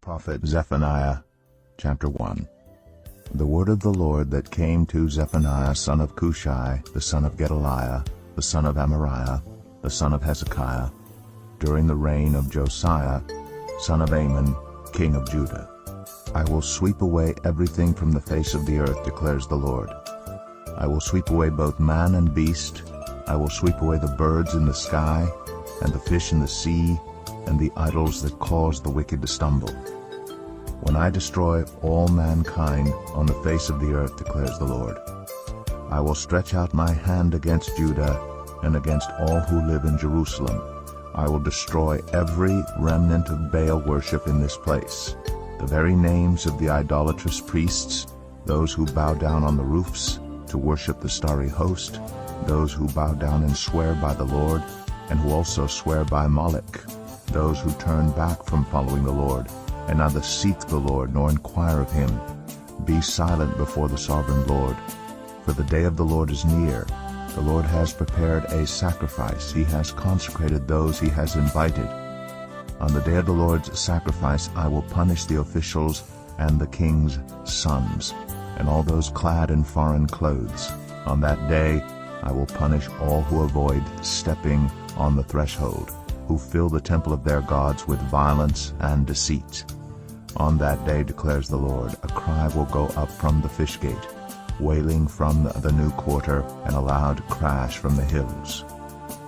Prophet Zephaniah, chapter 1. The word of the Lord that came to Zephaniah son of Cushi, the son of Gedaliah, the son of Amariah, the son of Hezekiah, during the reign of Josiah, son of Amon, king of Judah. I will sweep away everything from the face of the earth, declares the Lord. I will sweep away both man and beast. I will sweep away the birds in the sky, and the fish in the sea, and the idols that cause the wicked to stumble. When I destroy all mankind on the face of the earth, declares the Lord, I will stretch out my hand against Judah and against all who live in Jerusalem. I will destroy every remnant of Baal worship in this place, the very names of the idolatrous priests, those who bow down on the roofs to worship the starry host, those who bow down and swear by the Lord, and who also swear by Moloch, those who turn back from following the Lord, and neither seek the Lord nor inquire of him. Be silent before the sovereign Lord, for the day of the Lord is near. The Lord has prepared a sacrifice. He has consecrated those he has invited. On the day of the Lord's sacrifice I will punish the officials and the king's sons, and all those clad in foreign clothes. On that day I will punish all who avoid stepping on the threshold, who fill the temple of their gods with violence and deceit. On that day, declares the Lord, a cry will go up from the fish gate, wailing from the new quarter, and a loud crash from the hills.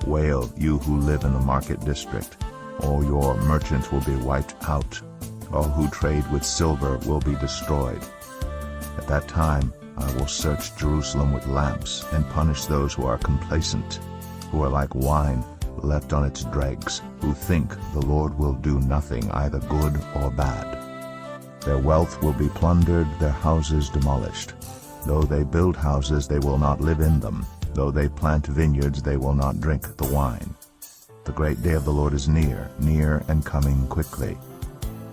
Wail, you who live in the market district. All your merchants will be wiped out. All who trade with silver will be destroyed. At that time I will search Jerusalem with lamps, and punish those who are complacent, who are like wine left on its dregs, who think the Lord will do nothing, either good or bad. Their wealth will be plundered, their houses demolished. Though they build houses, they will not live in them. Though they plant vineyards, they will not drink the wine. The great day of the Lord is near, near and coming quickly.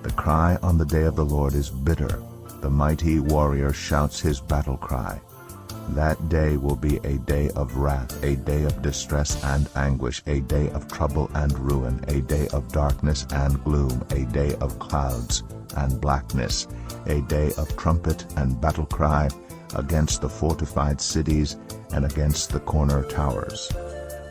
The cry on the day of the Lord is bitter. The mighty warrior shouts his battle cry. That day will be a day of wrath, a day of distress and anguish, a day of trouble and ruin, a day of darkness and gloom, a day of clouds and blackness, a day of trumpet and battle cry against the fortified cities and against the corner towers.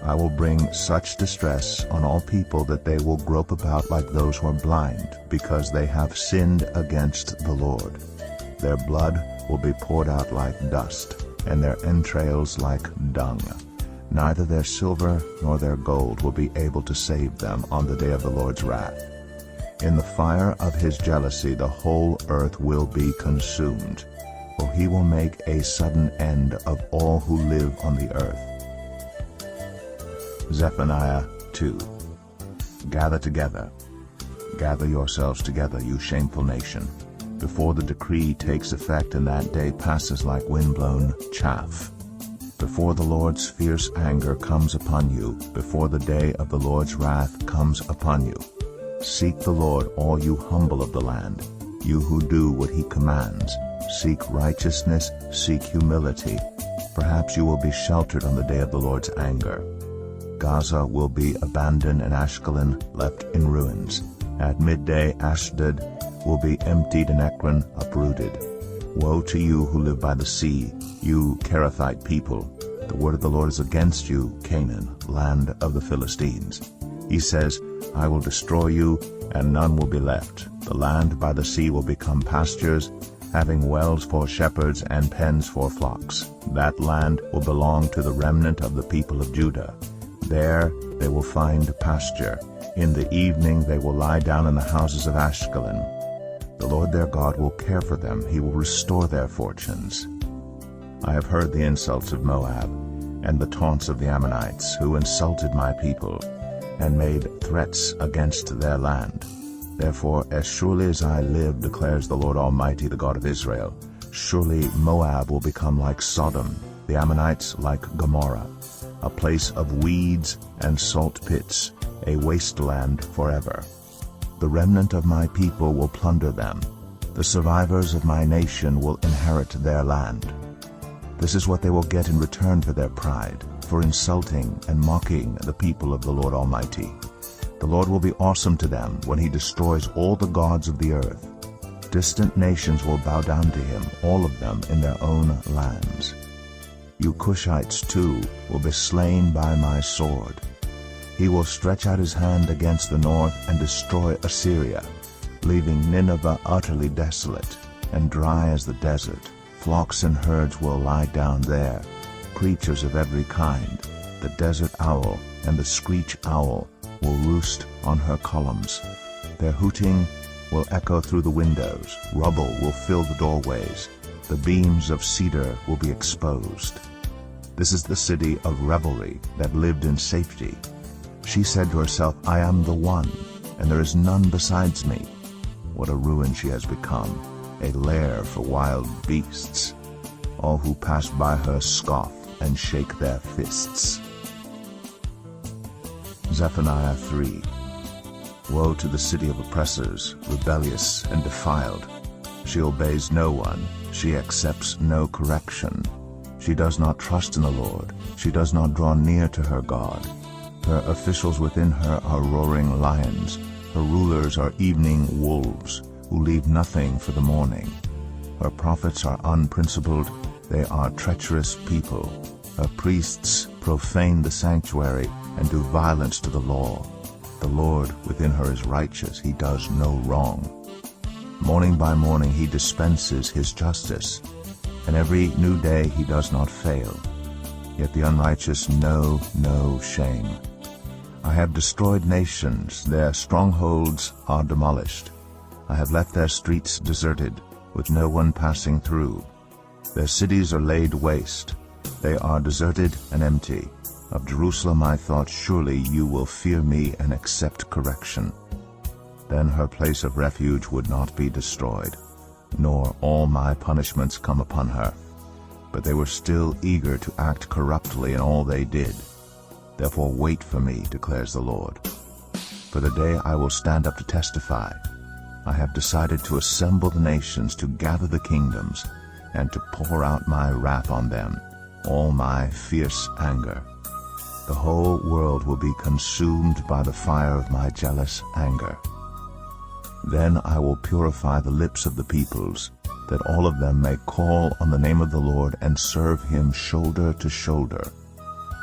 I will bring such distress on all people that they will grope about like those who are blind, because they have sinned against the Lord. Their blood will be poured out like dust, and their entrails like dung. Neither their silver nor their gold will be able to save them on the day of the Lord's wrath. In the fire of his jealousy the whole earth will be consumed, for he will make a sudden end of all who live on the earth. Zephaniah 2. Gather together. Gather yourselves together, you shameful nation, before the decree takes effect and that day passes like wind-blown chaff. Before the Lord's fierce anger comes upon you, before the day of the Lord's wrath comes upon you. Seek the Lord, all you humble of the land, you who do what he commands. Seek righteousness, seek humility. Perhaps you will be sheltered on the day of the Lord's anger. Gaza will be abandoned and Ashkelon left in ruins. At midday Ashdod will be emptied and Ekron uprooted. Woe to you who live by the sea, you Kerathite people. The word of the Lord is against you, Canaan, land of the Philistines. He says, I will destroy you, and none will be left. The land by the sea will become pastures, having wells for shepherds and pens for flocks. That land will belong to the remnant of the people of Judah. There they will find pasture. In the evening they will lie down in the houses of Ashkelon. The Lord their God will care for them. He will restore their fortunes. I have heard the insults of Moab and the taunts of the Ammonites, who insulted my people and made threats against their land. Therefore, as surely as I live, declares the Lord Almighty, the God of Israel, surely Moab will become like Sodom, the Ammonites like Gomorrah, a place of weeds and salt pits, a wasteland forever. The remnant of my people will plunder them. The survivors of my nation will inherit their land. This is what they will get in return for their pride, for insulting and mocking the people of the Lord Almighty. The Lord will be awesome to them when he destroys all the gods of the earth. Distant nations will bow down to him, all of them in their own lands. You Cushites too will be slain by my sword. He will stretch out his hand against the north and destroy Assyria, leaving Nineveh utterly desolate and dry as the desert. Flocks and herds will lie down there, creatures of every kind. The desert owl and the screech owl will roost on her columns. Their hooting will echo through the windows. Rubble will fill the doorways. The beams of cedar will be exposed. This is the city of revelry that lived in safety. She said to herself, I am the one, and there is none besides me. What a ruin she has become, a lair for wild beasts. All who pass by her scoff and shake their fists. Zephaniah 3. Woe to the city of oppressors, rebellious and defiled. She obeys no one, she accepts no correction. She does not trust in the Lord, she does not draw near to her God. Her officials within her are roaring lions. Her rulers are evening wolves, who leave nothing for the morning. Her prophets are unprincipled, they are treacherous people. Her priests profane the sanctuary and do violence to the law. The Lord within her is righteous, he does no wrong. Morning by morning he dispenses his justice, and every new day he does not fail. Yet the unrighteous know no shame. I have destroyed nations, their strongholds are demolished. I have left their streets deserted, with no one passing through. Their cities are laid waste, they are deserted and empty. Of Jerusalem I thought, surely you will fear me and accept correction. Then her place of refuge would not be destroyed, nor all my punishments come upon her. But they were still eager to act corruptly in all they did. Therefore wait for me, declares the Lord. For the day I will stand up to testify. I have decided to assemble the nations, to gather the kingdoms, and to pour out my wrath on them, all my fierce anger. The whole world will be consumed by the fire of my jealous anger. Then I will purify the lips of the peoples, that all of them may call on the name of the Lord and serve him shoulder to shoulder.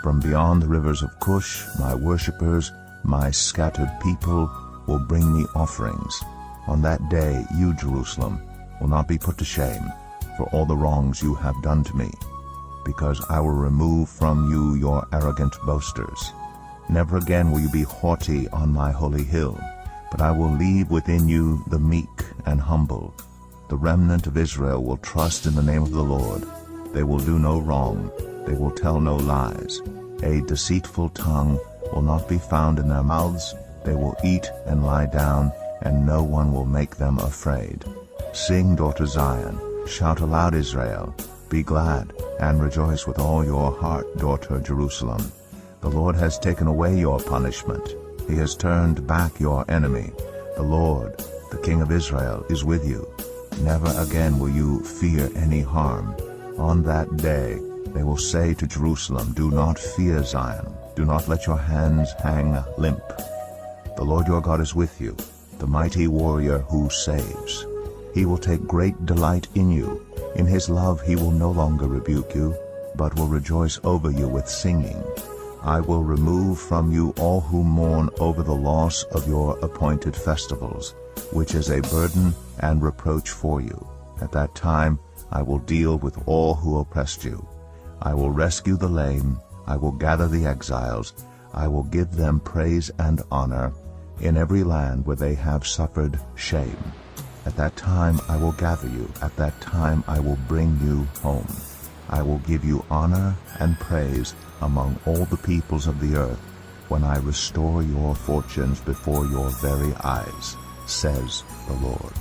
From beyond the rivers of Cush, my worshippers, my scattered people, will bring me offerings. On that day you, Jerusalem, will not be put to shame for all the wrongs you have done to me, because I will remove from you your arrogant boasters. Never again will you be haughty on my holy hill, but I will leave within you the meek and humble. The remnant of Israel will trust in the name of the Lord. They will do no wrong, they will tell no lies. A deceitful tongue will not be found in their mouths. They will eat and lie down, and no one will make them afraid. Sing, daughter Zion, shout aloud, Israel. Be glad and rejoice with all your heart, daughter Jerusalem. The Lord has taken away your punishment. He has turned back your enemy. The Lord, the King of Israel, is with you. Never again will you fear any harm. On that day they will say to Jerusalem, do not fear Zion. Do not let your hands hang limp. The Lord your God is with you, the mighty warrior who saves. He will take great delight in you. In his love he will no longer rebuke you, but will rejoice over you with singing. I will remove from you all who mourn over the loss of your appointed festivals, which is a burden and reproach for you. At that time I will deal with all who oppressed you. I will rescue the lame, I will gather the exiles, I will give them praise and honor in every land where they have suffered shame. At that time I will gather you, at that time I will bring you home. I will give you honor and praise among all the peoples of the earth, when I restore your fortunes before your very eyes, says the Lord.